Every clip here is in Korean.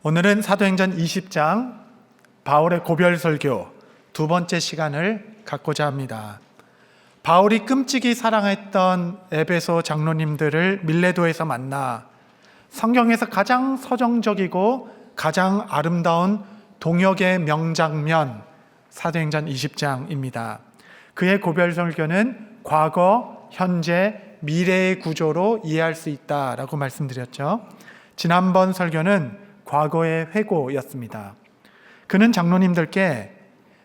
오늘은 사도행전 20장 바울의 고별 설교 두 번째 시간을 갖고자 합니다. 바울이 끔찍이 사랑했던 에베소 장로님들을 밀레도에서 만나 성경에서 가장 서정적이고 가장 아름다운 동역의 명장면 사도행전 20장입니다. 그의 고별 설교는 과거, 현재, 미래의 구조로 이해할 수 있다라고 말씀드렸죠. 지난번 설교는 과거의 회고였습니다. 그는 장로님들께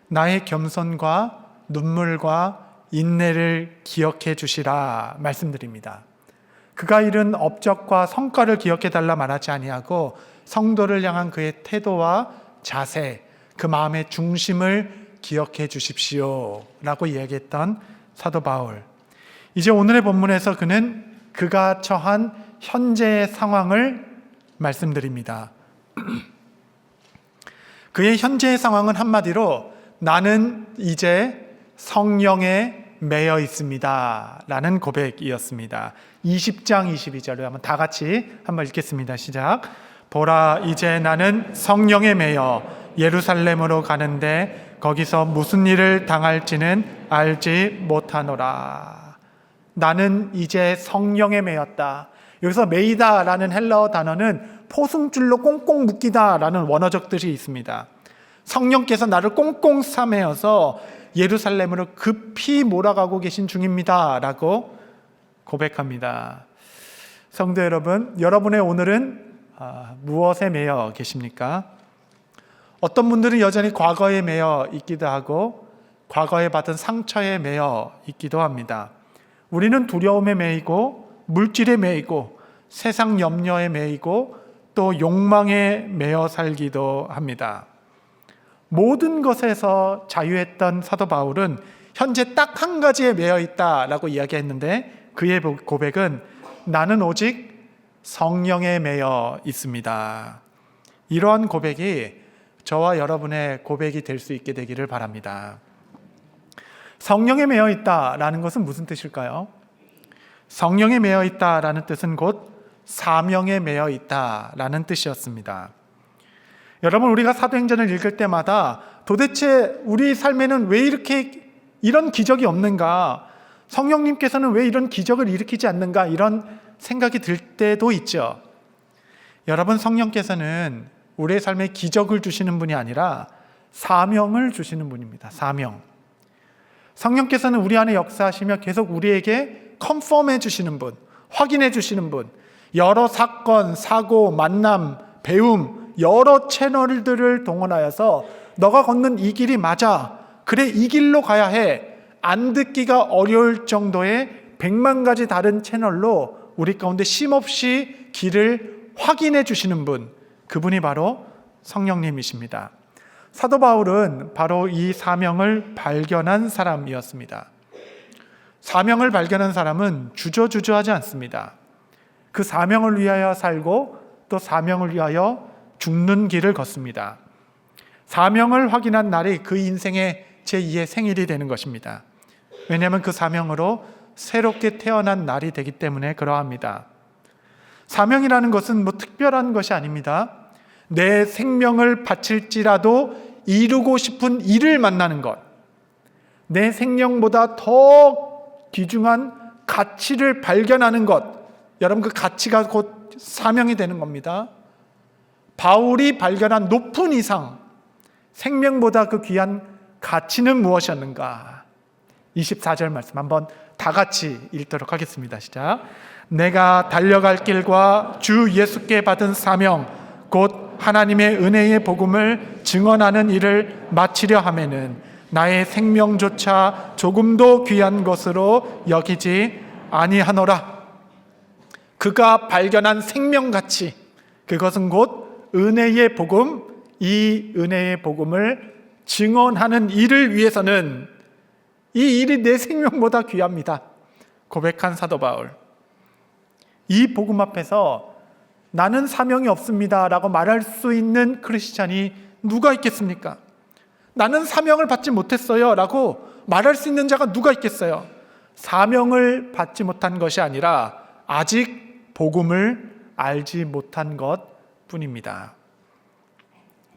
나의 겸손과 눈물과 인내를 기억해 주시라 말씀드립니다. 그가 이룬 업적과 성과를 기억해 달라 말하지 아니하고 성도를 향한 그의 태도와 자세, 그 마음의 중심을 기억해 주십시오 라고 이야기했던 사도 바울. 이제 오늘의 본문에서 그는 그가 처한 현재의 상황을 말씀드립니다. 그의 현재의 상황은 한마디로 나는 이제 성령에 매여 있습니다 라는 고백이었습니다. 20장 22절을 한번 다 같이 한번 읽겠습니다. 시작. 보라, 이제 나는 성령에 매여 예루살렘으로 가는데 거기서 무슨 일을 당할지는 알지 못하노라. 나는 이제 성령에 매였다. 여기서 매이다라는 헬라어 단어는 포승줄로 꽁꽁 묶이다라는 원어적 뜻이 있습니다. 성령께서 나를 꽁꽁 싸매어서 예루살렘으로 급히 몰아가고 계신 중입니다 라고 고백합니다. 성도 여러분, 여러분의 오늘은 무엇에 매여 계십니까? 어떤 분들은 여전히 과거에 매여 있기도 하고 과거에 받은 상처에 매여 있기도 합니다. 우리는 두려움에 매이고 물질에 매이고 세상 염려에 매이고 또 욕망에 매여 살기도 합니다. 모든 것에서 자유했던 사도 바울은 현재 딱 한 가지에 매여 있다라고 이야기했는데 그의 고백은 나는 오직 성령에 매여 있습니다. 이러한 고백이 저와 여러분의 고백이 될 수 있게 되기를 바랍니다. 성령에 매여 있다라는 것은 무슨 뜻일까요? 성령에 매여 있다라는 뜻은 곧 사명에 매여 있다라는 뜻이었습니다. 여러분, 우리가 사도행전을 읽을 때마다 도대체 우리 삶에는 왜 이런 기적이 없는가? 성령님께서는 왜 이런 기적을 일으키지 않는가? 이런 생각이 들 때도 있죠. 여러분, 성령께서는 우리의 삶에 기적을 주시는 분이 아니라 사명을 주시는 분입니다. 사명. 성령께서는 우리 안에 역사하시며 계속 우리에게 컨펌해 주시는 분, 확인해 주시는 분, 여러 사건, 사고, 만남, 배움, 여러 채널들을 동원하여서 너가 걷는 이 길이 맞아. 그래, 이 길로 가야 해. 안 듣기가 어려울 정도의 100만 가지 다른 채널로 우리 가운데 쉼없이 길을 확인해 주시는 분, 그분이 바로 성령님이십니다. 사도 바울은 바로 이 사명을 발견한 사람이었습니다. 사명을 발견한 사람은 주저주저하지 않습니다. 그 사명을 위하여 살고 또 사명을 위하여 죽는 길을 걷습니다. 사명을 확인한 날이 그 인생의 제2의 생일이 되는 것입니다. 왜냐하면 그 사명으로 새롭게 태어난 날이 되기 때문에 그러합니다. 사명이라는 것은 특별한 것이 아닙니다. 내 생명을 바칠지라도 이루고 싶은 일을 만나는 것, 내 생명보다 더 귀중한 가치를 발견하는 것, 여러분, 그 가치가 곧 사명이 되는 겁니다. 바울이 발견한 높은 이상, 생명보다 그 귀한 가치는 무엇이었는가? 24절 말씀 한번 다 같이 읽도록 하겠습니다. 시작. 내가 달려갈 길과 주 예수께 받은 사명, 곧 하나님의 은혜의 복음을 증언하는 일을 마치려 하면은 나의 생명조차 조금도 귀한 것으로 여기지 아니하노라. 그가 발견한 생명가치, 그것은 곧 은혜의 복음, 이 은혜의 복음을 증언하는 일을 위해서는 이 일이 내 생명보다 귀합니다. 고백한 사도 바울. 이 복음 앞에서 나는 사명이 없습니다 라고 말할 수 있는 크리스찬이 누가 있겠습니까? 나는 사명을 받지 못했어요 라고 말할 수 있는 자가 누가 있겠어요? 사명을 받지 못한 것이 아니라 아직 복음을 알지 못한 것 뿐입니다.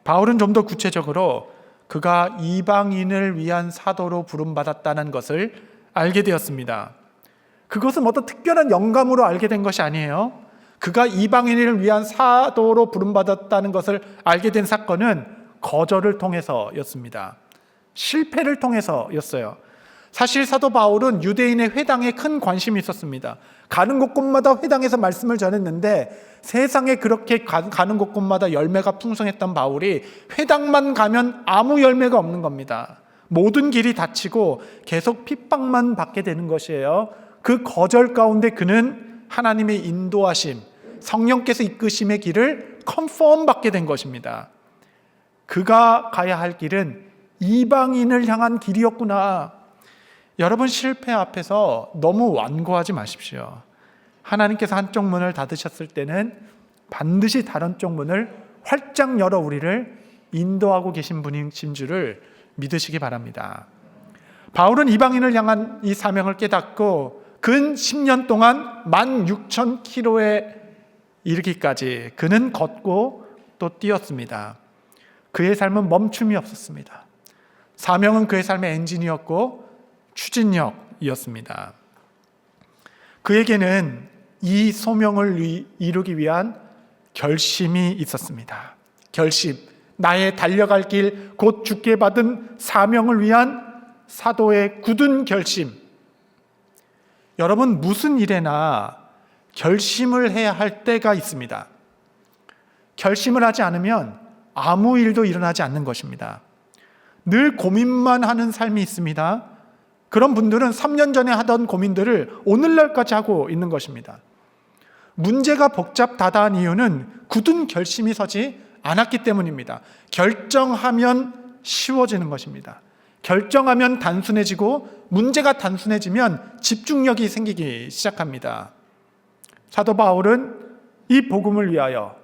바울은 좀 더 구체적으로 그가 이방인을 위한 사도로 부름받았다는 것을 알게 되었습니다. 그것은 어떤 특별한 영감으로 알게 된 것이 아니에요. 그가 이방인을 위한 사도로 부름받았다는 것을 알게 된 사건은 거절을 통해서였습니다. 실패를 통해서였어요. 사실 사도 바울은 유대인의 회당에 큰 관심이 있었습니다. 가는 곳곳마다 회당에서 말씀을 전했는데 세상에 그렇게 가는 곳곳마다 열매가 풍성했던 바울이 회당만 가면 아무 열매가 없는 겁니다. 모든 길이 닫히고 계속 핍박만 받게 되는 것이에요. 그 거절 가운데 그는 하나님의 인도하심, 성령께서 이끄심의 길을 컨펌 받게 된 것입니다. 그가 가야 할 길은 이방인을 향한 길이었구나. 여러분, 실패 앞에서 너무 완고하지 마십시오. 하나님께서 한쪽 문을 닫으셨을 때는 반드시 다른 쪽 문을 활짝 열어 우리를 인도하고 계신 분이신 줄을 믿으시기 바랍니다. 바울은 이방인을 향한 이 사명을 깨닫고 근 10년 동안 16,000km에 이르기까지 그는 걷고 또 뛰었습니다. 그의 삶은 멈춤이 없었습니다. 사명은 그의 삶의 엔진이었고 추진력이었습니다. 그에게는 이 소명을 이루기 위한 결심이 있었습니다. 결심, 나의 달려갈 길, 곧 주께 받은 사명을 위한 사도의 굳은 결심. 여러분, 무슨 일에나 결심을 해야 할 때가 있습니다. 결심을 하지 않으면 아무 일도 일어나지 않는 것입니다. 늘 고민만 하는 삶이 있습니다. 그런 분들은 3년 전에 하던 고민들을 오늘날까지 하고 있는 것입니다. 문제가 복잡다다한 이유는 굳은 결심이 서지 않았기 때문입니다. 결정하면 쉬워지는 것입니다. 결정하면 단순해지고 문제가 단순해지면 집중력이 생기기 시작합니다. 사도 바울은 이 복음을 위하여,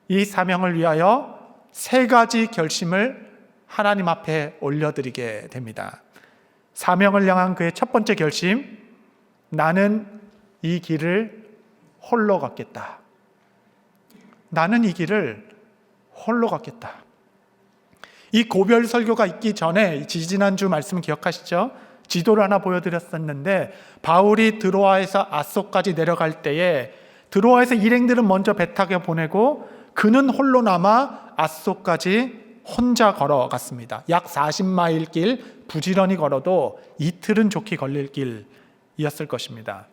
이 사명을 위하여 3가지 결심을 하나님 앞에 올려드리게 됩니다. 사명을 향한 그의 첫 번째 결심, 나는 이 길을 홀로 걷겠다. 나는 이 길을 홀로 걷겠다. 이 고별 설교가 있기 전에 지지난주 말씀 기억하시죠? 지도를 하나 보여드렸었는데 바울이 드로아에서 아소까지 내려갈 때에 드로아에서 일행들은 먼저 배 타고 보내고 그는 홀로 남아 아소까지 혼자 걸어갔습니다. 약 40마일 길, 부지런히 걸어도 이틀은 좋게 걸릴 길이었을 것입니다.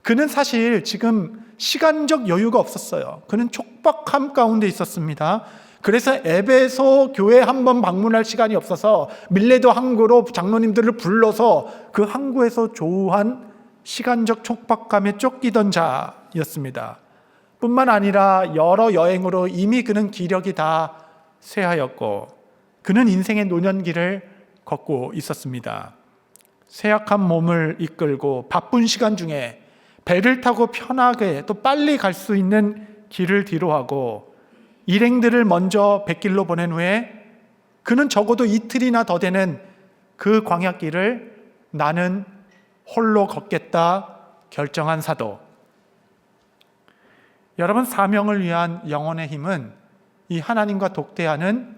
그는 사실 지금 시간적 여유가 없었어요. 그는 촉박함 가운데 있었습니다. 그래서 에베소 교회 한번 방문할 시간이 없어서 밀레도 항구로 장로님들을 불러서 그 항구에서 조우한 시간적 촉박감에 쫓기던 자였습니다. 뿐만 아니라 여러 여행으로 이미 그는 기력이 다 쇠하였고 그는 인생의 노년기를 걷고 있었습니다. 쇠약한 몸을 이끌고 바쁜 시간 중에 배를 타고 편하게 또 빨리 갈 수 있는 길을 뒤로하고 일행들을 먼저 뱃길로 보낸 후에 그는 적어도 이틀이나 더 되는 그 광야길을 나는 홀로 걷겠다 결정한 사도. 여러분, 사명을 위한 영혼의 힘은 이 하나님과 독대하는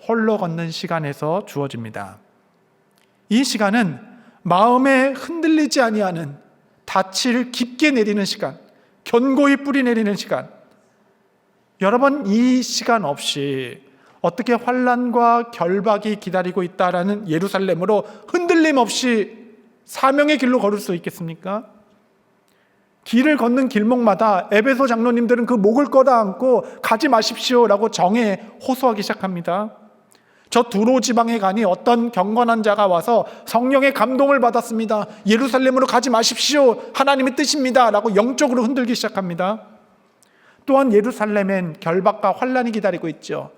홀로 걷는 시간에서 주어집니다. 이 시간은 마음에 흔들리지 아니하는 닻을 깊게 내리는 시간, 견고히 뿌리 내리는 시간. 여러분, 이 시간 없이 어떻게 환난과 결박이 기다리고 있다라는 예루살렘으로 흔들림 없이 사명의 길로 걸을 수 있겠습니까? 길을 걷는 길목마다 에베소 장로님들은 그 목을 꺼다 안고 가지 마십시오라고 정에 호소하기 시작합니다. 저 두로 지방에 가니 어떤 경건한 자가 와서 성령의 감동을 받았습니다. 예루살렘으로 가지 마십시오. 하나님의 뜻입니다. 라고 영적으로 흔들기 시작합니다. 또한 예루살렘엔 결박과 환난이 기다리고 있죠.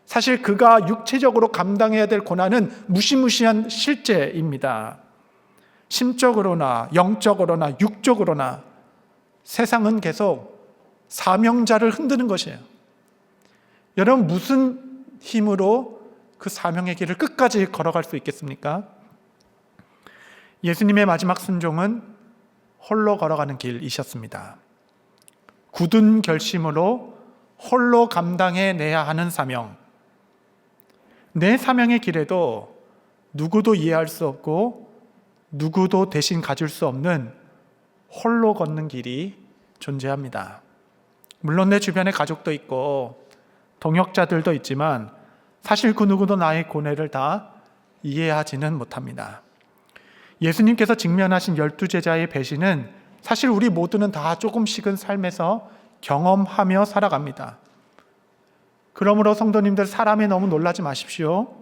사실 그가 육체적으로 감당해야 될 고난은 무시무시한 실제입니다. 심적으로나 영적으로나 육적으로나 세상은 계속 사명자를 흔드는 것이에요. 여러분, 무슨 힘으로 그 사명의 길을 끝까지 걸어갈 수 있겠습니까? 예수님의 마지막 순종은 홀로 걸어가는 길이셨습니다. 굳은 결심으로 홀로 감당해내야 하는 사명, 내 사명의 길에도 누구도 이해할 수 없고 누구도 대신 가줄 수 없는 홀로 걷는 길이 존재합니다. 물론 내 주변에 가족도 있고 동역자들도 있지만 사실 그 누구도 나의 고뇌를 다 이해하지는 못합니다. 예수님께서 직면하신 12제자의 배신은 사실 우리 모두는 다 조금씩은 삶에서 경험하며 살아갑니다. 그러므로 성도님들, 사람에 너무 놀라지 마십시오.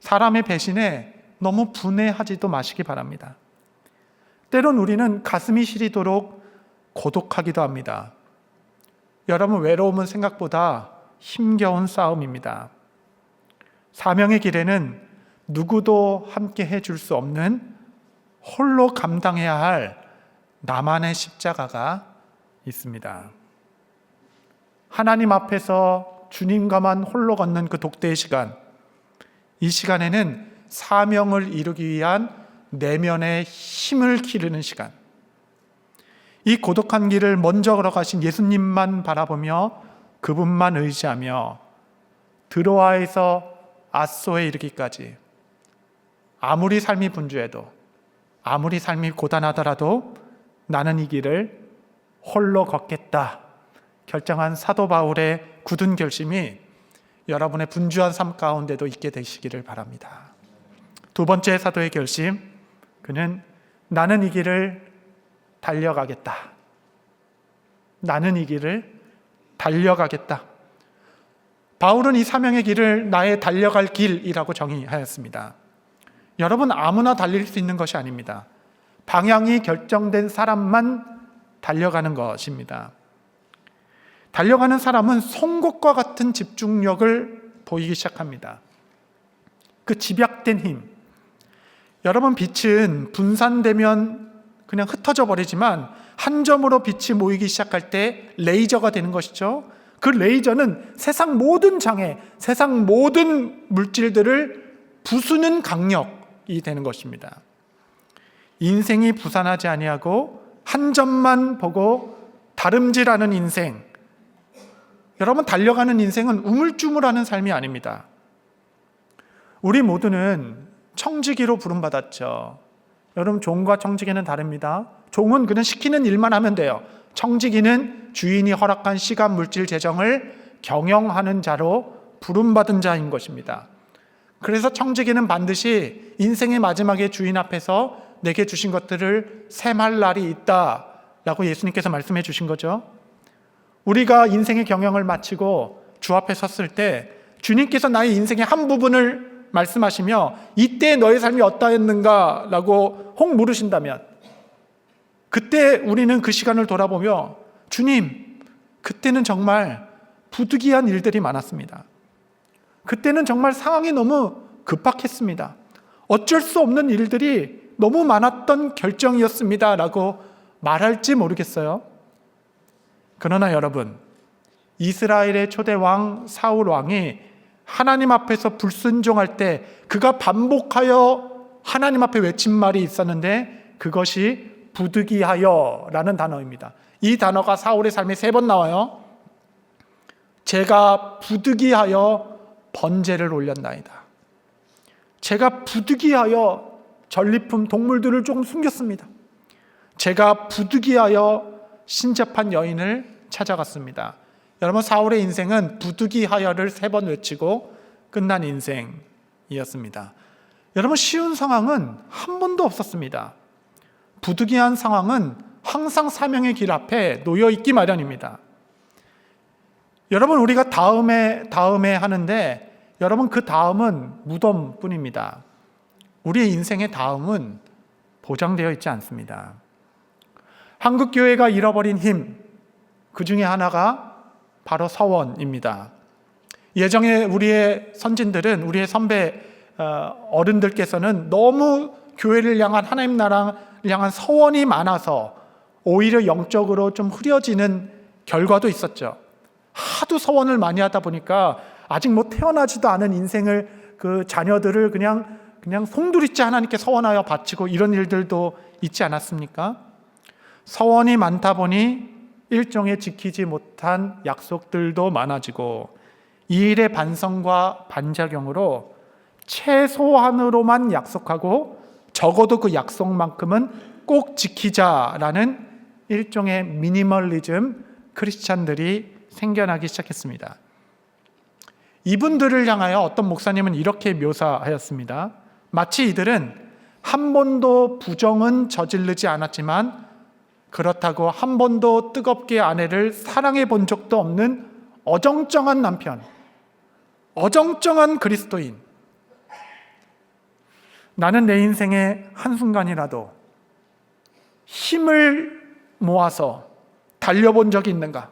사람의 배신에 너무 분해하지도 마시기 바랍니다. 때론 우리는 가슴이 시리도록 고독하기도 합니다. 여러분, 외로움은 생각보다 힘겨운 싸움입니다. 사명의 길에는 누구도 함께 해줄 수 없는 홀로 감당해야 할 나만의 십자가가 있습니다. 하나님 앞에서 주님과만 홀로 걷는 그 독대의 시간, 이 시간에는 사명을 이루기 위한 내면의 힘을 기르는 시간, 이 고독한 길을 먼저 걸어가신 예수님만 바라보며 그분만 의지하며 드로아에서 아소에 이르기까지 아무리 삶이 분주해도 아무리 삶이 고단하더라도 나는 이 길을 홀로 걷겠다 결정한 사도 바울의 굳은 결심이 여러분의 분주한 삶 가운데도 있게 되시기를 바랍니다. 두 번째 사도의 결심, 그는 나는 이 길을 달려가겠다. 나는 이 길을 달려가겠다. 바울은 이 사명의 길을 나의 달려갈 길이라고 정의하였습니다. 여러분, 아무나 달릴 수 있는 것이 아닙니다. 방향이 결정된 사람만 달려가는 것입니다. 달려가는 사람은 송곳과 같은 집중력을 보이기 시작합니다. 그 집약된 힘. 여러분, 빛은 분산되면 그냥 흩어져 버리지만 한 점으로 빛이 모이기 시작할 때 레이저가 되는 것이죠. 그 레이저는 세상 모든 장애, 세상 모든 물질들을 부수는 강력이 되는 것입니다. 인생이 부산하지 아니하고 한 점만 보고 다름질하는 인생. 여러분, 달려가는 인생은 우물쭈물하는 삶이 아닙니다. 우리 모두는 청지기로 부름받았죠. 여러분, 종과 청지기는 다릅니다. 종은 그냥 시키는 일만 하면 돼요. 청지기는 주인이 허락한 시간, 물질, 재정을 경영하는 자로 부름받은 자인 것입니다. 그래서 청지기는 반드시 인생의 마지막에 주인 앞에서 내게 주신 것들을 셈할 날이 있다라고 예수님께서 말씀해 주신 거죠. 우리가 인생의 경영을 마치고 주 앞에 섰을 때 주님께서 나의 인생의 한 부분을 말씀하시며 이때 너의 삶이 어떠했는가 라고 혹 물으신다면, 그때 우리는 그 시간을 돌아보며 주님, 그때는 정말 부득이한 일들이 많았습니다. 그때는 정말 상황이 너무 급박했습니다. 어쩔 수 없는 일들이 너무 많았던 결정이었습니다 라고 말할지 모르겠어요. 그러나 여러분, 이스라엘의 초대 왕 사울 왕이 하나님 앞에서 불순종할 때 그가 반복하여 하나님 앞에 외친 말이 있었는데 그것이 부득이하여 라는 단어입니다. 이 단어가 사울의 삶에 3번 나와요. 제가 부득이하여 번제를 올렸나이다. 제가 부득이하여 전리품 동물들을 조금 숨겼습니다. 제가 부득이하여 신접한 여인을 찾아갔습니다. 여러분, 사울의 인생은 부득이하여를 3번 외치고 끝난 인생이었습니다. 여러분, 쉬운 상황은 한 번도 없었습니다. 부득이한 상황은 항상 사명의 길 앞에 놓여 있기 마련입니다. 여러분, 우리가 다음에 하는데 여러분, 그 다음은 무덤뿐입니다. 우리의 인생의 다음은 보장되어 있지 않습니다. 한국교회가 잃어버린 힘, 그 중에 하나가 바로 서원입니다. 예정에 우리의 선진들은, 우리의 선배 어른들께서는 너무 교회를 향한, 하나님 나라를 향한 서원이 많아서 오히려 영적으로 좀 흐려지는 결과도 있었죠. 하도 서원을 많이 하다 보니까 아직 태어나지도 않은 인생을, 그 자녀들을 그냥 송두리째 하나님께 서원하여 바치고 이런 일들도 있지 않았습니까? 서원이 많다 보니 일종의 지키지 못한 약속들도 많아지고 이 일의 반성과 반작용으로 최소한으로만 약속하고 적어도 그 약속만큼은 꼭 지키자라는 일종의 미니멀리즘 크리스찬들이 생겨나기 시작했습니다. 이분들을 향하여 어떤 목사님은 이렇게 묘사하였습니다. 마치 이들은 한 번도 부정은 저지르지 않았지만 그렇다고 한 번도 뜨겁게 아내를 사랑해 본 적도 없는 어정쩡한 남편, 어정쩡한 그리스도인. 나는 내 인생의 한순간이라도 힘을 모아서 달려본 적이 있는가?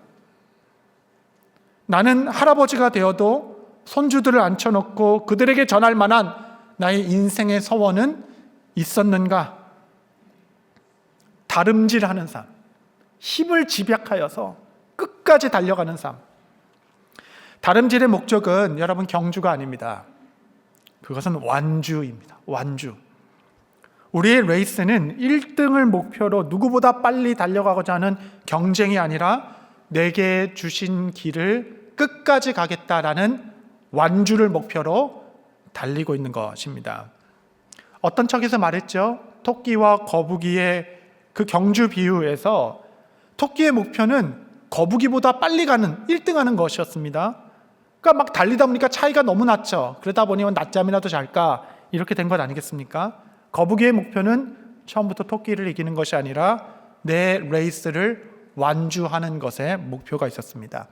나는 할아버지가 되어도 손주들을 앉혀놓고 그들에게 전할 만한 나의 인생의 서원은 있었는가? 다름질하는 삶, 힘을 집약하여서 끝까지 달려가는 삶. 다름질의 목적은 여러분 경주가 아닙니다. 그것은 완주입니다. 완주. 우리의 레이스는 1등을 목표로 누구보다 빨리 달려가고자 하는 경쟁이 아니라 내게 주신 길을 끝까지 가겠다라는 완주를 목표로 달리고 있는 것입니다. 어떤 책에서 말했죠. 토끼와 거북이의 그 경주 비유에서 토끼의 목표는 거북이보다 빨리 가는 1등하는 것이었습니다. 그러니까 막 달리다 보니까 차이가 너무 났죠. 그러다 보니 낮잠이라도 잘까 이렇게 된 것 아니겠습니까? 거북이의 목표는 처음부터 토끼를 이기는 것이 아니라 내 레이스를 완주하는 것에 목표가 있었습니다.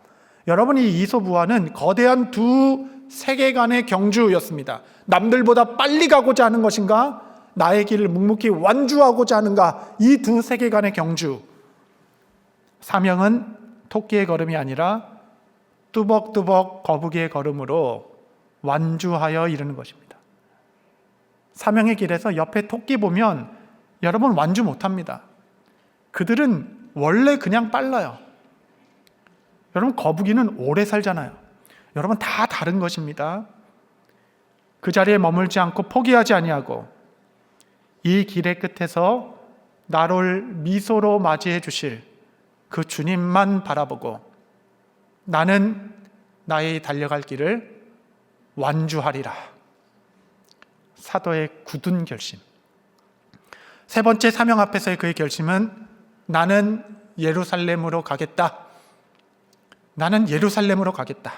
여러분, 이 이솝우화는 거대한 두 세계관의 경주였습니다. 남들보다 빨리 가고자 하는 것인가? 나의 길을 묵묵히 완주하고자 하는가? 이 두 세계관의 경주. 사명은 토끼의 걸음이 아니라 뚜벅뚜벅 거북이의 걸음으로 완주하여 이르는 것입니다. 사명의 길에서 옆에 토끼 보면 여러분 완주 못합니다. 그들은 원래 그냥 빨라요. 여러분, 거북이는 오래 살잖아요. 여러분, 다 다른 것입니다. 그 자리에 머물지 않고 포기하지 아니하고 이 길의 끝에서 나를 미소로 맞이해 주실 그 주님만 바라보고 나는 나의 달려갈 길을 완주하리라. 사도의 굳은 결심. 세 번째 사명 앞에서의 그의 결심은 나는 예루살렘으로 가겠다. 나는 예루살렘으로 가겠다.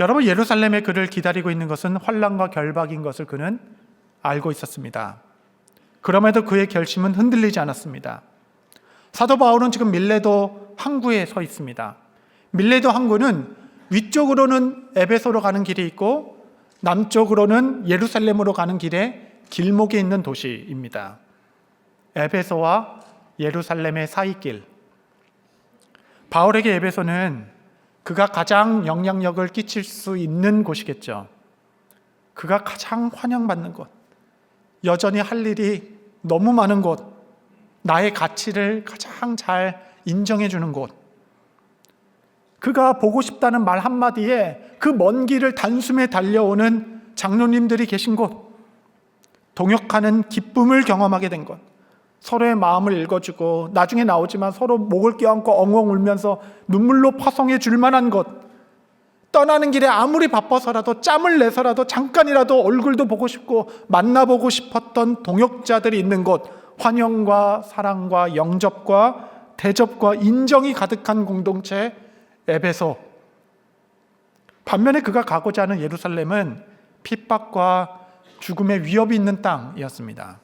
여러분, 예루살렘에 그를 기다리고 있는 것은 환난과 결박인 것을 그는 알고 있었습니다. 그럼에도 그의 결심은 흔들리지 않았습니다. 사도 바울은 지금 밀레도 항구에 서 있습니다. 밀레도 항구는 위쪽으로는 에베소로 가는 길이 있고 남쪽으로는 예루살렘으로 가는 길에 길목에 있는 도시입니다. 에베소와 예루살렘의 사이길. 바울에게 에베소는 그가 가장 영향력을 끼칠 수 있는 곳이겠죠. 그가 가장 환영받는 곳, 여전히 할 일이 너무 많은 곳, 나의 가치를 가장 잘 인정해 주는 곳, 그가 보고 싶다는 말 한마디에 그 먼 길을 단숨에 달려오는 장로님들이 계신 곳, 동역하는 기쁨을 경험하게 된 곳, 서로의 마음을 읽어주고 나중에 나오지만 서로 목을 껴안고 엉엉 울면서 눈물로 파송해 줄 만한 곳, 떠나는 길에 아무리 바빠서라도 짬을 내서라도 잠깐이라도 얼굴도 보고 싶고 만나보고 싶었던 동역자들이 있는 곳, 환영과 사랑과 영접과 대접과 인정이 가득한 공동체 에베소. 반면에 그가 가고자 하는 예루살렘은 핍박과 죽음의 위협이 있는 땅이었습니다.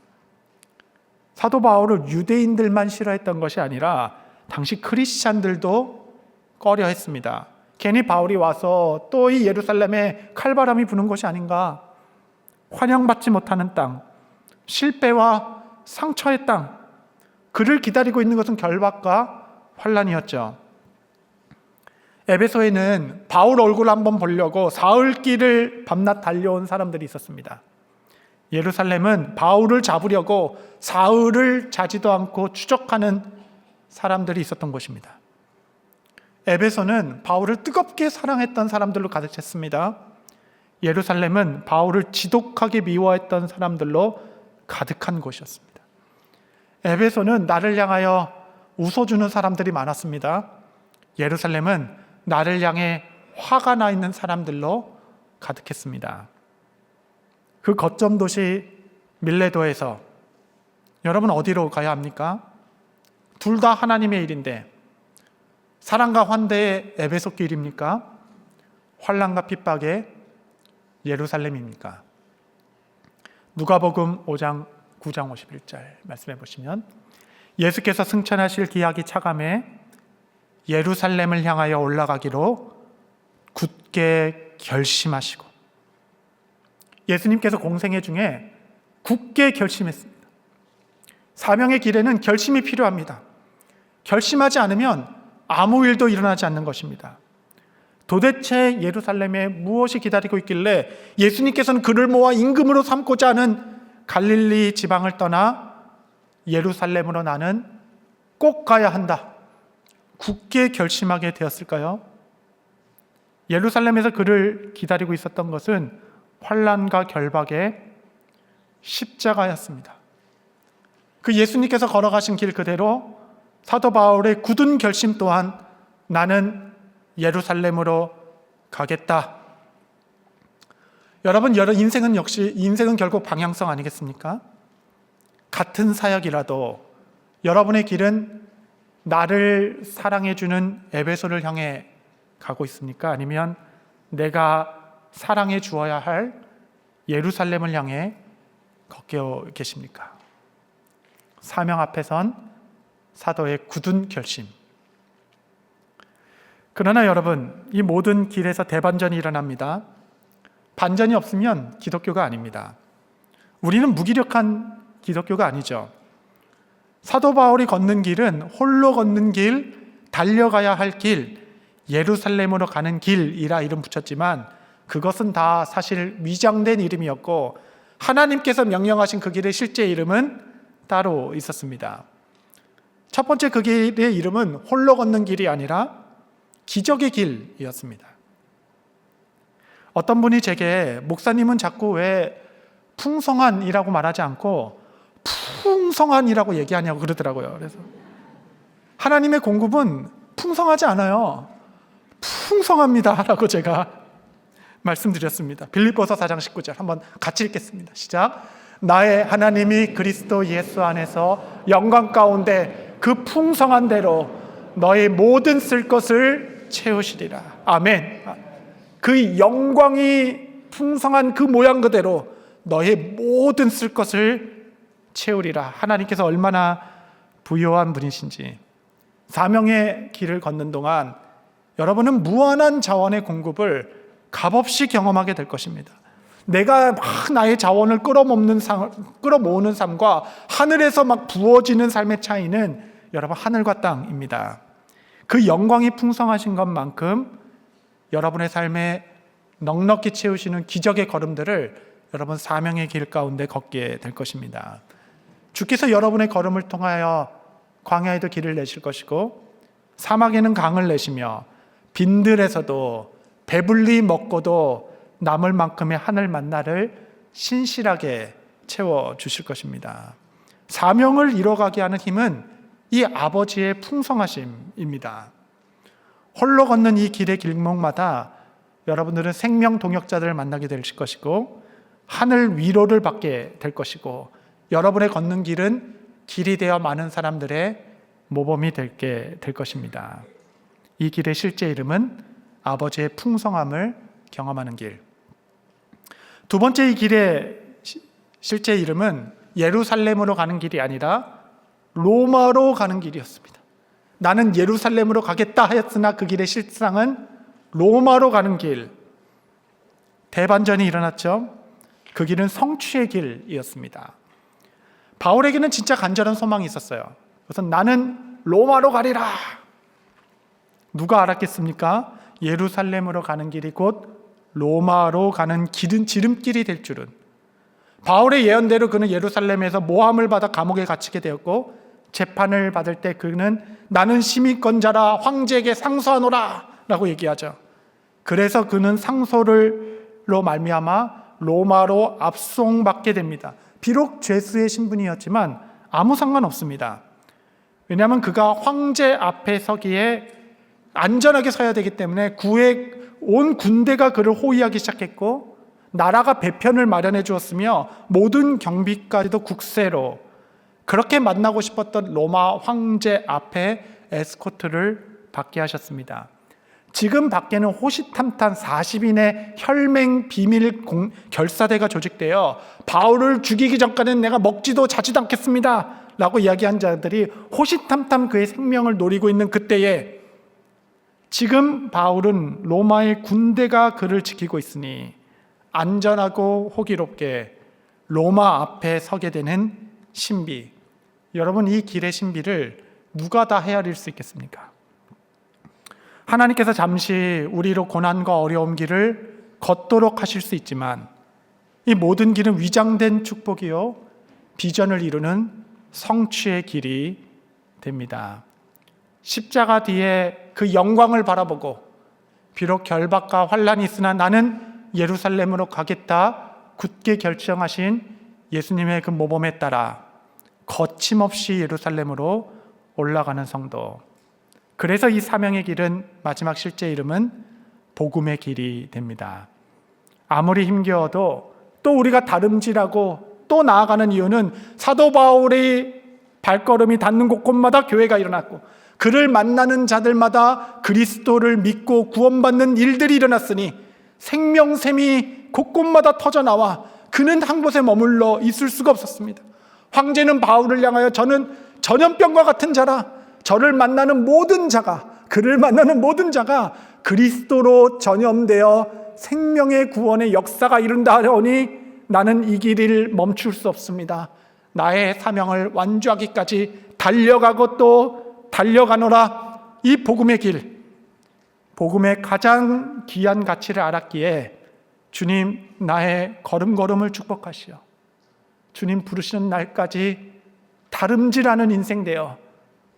사도 바울을 유대인들만 싫어했던 것이 아니라 당시 크리스찬들도 꺼려했습니다. 괜히 바울이 와서 또 이 예루살렘에 칼바람이 부는 것이 아닌가. 환영받지 못하는 땅, 실패와 상처의 땅, 그를 기다리고 있는 것은 결박과 환난이었죠. 에베소에는 바울 얼굴 한번 보려고 사흘길을 밤낮 달려온 사람들이 있었습니다. 예루살렘은 바울을 잡으려고 사흘을 자지도 않고 추적하는 사람들이 있었던 곳입니다. 에베소는 바울을 뜨겁게 사랑했던 사람들로 가득 찼습니다. 예루살렘은 바울을 지독하게 미워했던 사람들로 가득한 곳이었습니다. 에베소는 나를 향하여 웃어주는 사람들이 많았습니다. 예루살렘은 나를 향해 화가 나 있는 사람들로 가득했습니다. 그 거점 도시 밀레도에서 여러분 어디로 가야 합니까? 둘 다 하나님의 일인데 사랑과 환대의 에베소 길입니까? 환난과 핍박의 예루살렘입니까? 누가복음 5장 9장 51절 말씀해 보시면 예수께서 승천하실 기약이 차감해 예루살렘을 향하여 올라가기로 굳게 결심하시고, 예수님께서 공생애 중에 굳게 결심했습니다. 사명의 길에는 결심이 필요합니다. 결심하지 않으면 아무 일도 일어나지 않는 것입니다. 도대체 예루살렘에 무엇이 기다리고 있길래 예수님께서는 그를 모아 임금으로 삼고자 하는 갈릴리 지방을 떠나 예루살렘으로 나는 꼭 가야 한다, 굳게 결심하게 되었을까요? 예루살렘에서 그를 기다리고 있었던 것은 환난과 결박의 십자가였습니다. 그 예수님께서 걸어가신 길 그대로 사도 바울의 굳은 결심 또한 나는 예루살렘으로 가겠다. 여러분, 인생은 결국 방향성 아니겠습니까? 같은 사역이라도 여러분의 길은 나를 사랑해주는 에베소를 향해 가고 있습니까? 아니면 내가 사랑해 주어야 할 예루살렘을 향해 걷고 계십니까? 사명 앞에선 사도의 굳은 결심. 그러나 여러분, 이 모든 길에서 대반전이 일어납니다. 반전이 없으면 기독교가 아닙니다. 우리는 무기력한 기독교가 아니죠. 사도 바울이 걷는 길은 홀로 걷는 길, 달려가야 할 길, 예루살렘으로 가는 길이라 이름 붙였지만 그것은 다 사실 위장된 이름이었고 하나님께서 명령하신 그 길의 실제 이름은 따로 있었습니다. 첫 번째 그 길의 이름은 홀로 걷는 길이 아니라 기적의 길이었습니다. 어떤 분이 제게 목사님은 자꾸 왜 풍성한이라고 말하지 않고 풍성한이라고 얘기하냐고 그러더라고요. 그래서 하나님의 공급은 풍성하지 않아요. 풍성합니다 라고 제가 말씀드렸습니다. 빌립보서 4장 19절 한번 같이 읽겠습니다. 시작. 나의 하나님이 그리스도 예수 안에서 영광 가운데 그 풍성한 대로 너의 모든 쓸 것을 채우시리라. 아멘. 그 영광이 풍성한 그 모양 그대로 너의 모든 쓸 것을 채우리라. 하나님께서 얼마나 부요한 분이신지. 사명의 길을 걷는 동안 여러분은 무한한 자원의 공급을 값없이 경험하게 될 것입니다. 내가 막 나의 자원을 끌어모으는 삶과 하늘에서 막 부어지는 삶의 차이는 여러분 하늘과 땅입니다. 그 영광이 풍성하신 것만큼 여러분의 삶에 넉넉히 채우시는 기적의 걸음들을 여러분 사명의 길 가운데 걷게 될 것입니다. 주께서 여러분의 걸음을 통하여 광야에도 길을 내실 것이고 사막에는 강을 내시며 빈들에서도 배불리 먹고도 남을 만큼의 하늘 만나를 신실하게 채워주실 것입니다. 사명을 이뤄가게 하는 힘은 이 아버지의 풍성하심입니다. 홀로 걷는 이 길의 길목마다 여러분들은 생명 동역자들을 만나게 될 것이고 하늘 위로를 받게 될 것이고 여러분의 걷는 길은 길이 되어 많은 사람들의 모범이 될 것입니다. 이 길의 실제 이름은 아버지의 풍성함을 경험하는 길. 두 번째 이 길의 실제 이름은 예루살렘으로 가는 길이 아니라 로마로 가는 길이었습니다. 나는 예루살렘으로 가겠다 하였으나 그 길의 실상은 로마로 가는 길. 대반전이 일어났죠. 그 길은 성취의 길이었습니다. 바울에게는 진짜 간절한 소망이 있었어요. 그래서 나는 로마로 가리라. 누가 알았겠습니까? 예루살렘으로 가는 길이 곧 로마로 가는 길은 지름길이 될 줄은. 바울의 예언대로 그는 예루살렘에서 모함을 받아 감옥에 갇히게 되었고 재판을 받을 때 그는 나는 시민권자라 황제에게 상소하노라 라고 얘기하죠. 그래서 그는 상소로 말미암아 로마로 압송받게 됩니다. 비록 죄수의 신분이었지만 아무 상관없습니다. 왜냐하면 그가 황제 앞에 서기에 안전하게 서야 되기 때문에 온 군대가 그를 호위하기 시작했고 나라가 배편을 마련해 주었으며 모든 경비까지도 국세로 그렇게 만나고 싶었던 로마 황제 앞에 에스코트를 받게 하셨습니다. 지금 밖에는 호시탐탐 40인의 혈맹 비밀 결사대가 조직되어 바울을 죽이기 전까지는 내가 먹지도 자지도 않겠습니다 라고 이야기한 자들이 호시탐탐 그의 생명을 노리고 있는 그때에 지금 바울은 로마의 군대가 그를 지키고 있으니 안전하고 호기롭게 로마 앞에 서게 되는 신비. 여러분, 이 길의 신비를 누가 다 헤아릴 수 있겠습니까? 하나님께서 잠시 우리로 고난과 어려움 길을 걷도록 하실 수 있지만 이 모든 길은 위장된 축복이요 비전을 이루는 성취의 길이 됩니다. 십자가 뒤에 그 영광을 바라보고 비록 결박과 환난이 있으나 나는 예루살렘으로 가겠다 굳게 결정하신 예수님의 그 모범에 따라 거침없이 예루살렘으로 올라가는 성도. 그래서 이 사명의 길은 마지막 실제 이름은 복음의 길이 됩니다. 아무리 힘겨워도 또 우리가 다름질하고 또 나아가는 이유는 사도 바울의 발걸음이 닿는 곳곳마다 교회가 일어났고 그를 만나는 자들마다 그리스도를 믿고 구원받는 일들이 일어났으니 생명샘이 곳곳마다 터져나와 그는 한 곳에 머물러 있을 수가 없었습니다. 황제는 바울을 향하여 저는 전염병과 같은 자라 저를 만나는 모든 자가 그를 만나는 모든 자가 그리스도로 전염되어 생명의 구원의 역사가 이룬다 하오니 나는 이 길을 멈출 수 없습니다. 나의 사명을 완주하기까지 달려가고 또 달려가노라. 이 복음의 길, 복음의 가장 귀한 가치를 알았기에 주님 나의 걸음걸음을 축복하시오. 주님 부르시는 날까지 다름질하는 인생 되어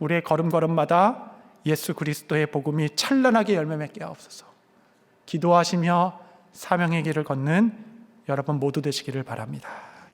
우리의 걸음걸음마다 예수 그리스도의 복음이 찬란하게 열매 맺게 하옵소서. 기도하시며 사명의 길을 걷는 여러분 모두 되시기를 바랍니다.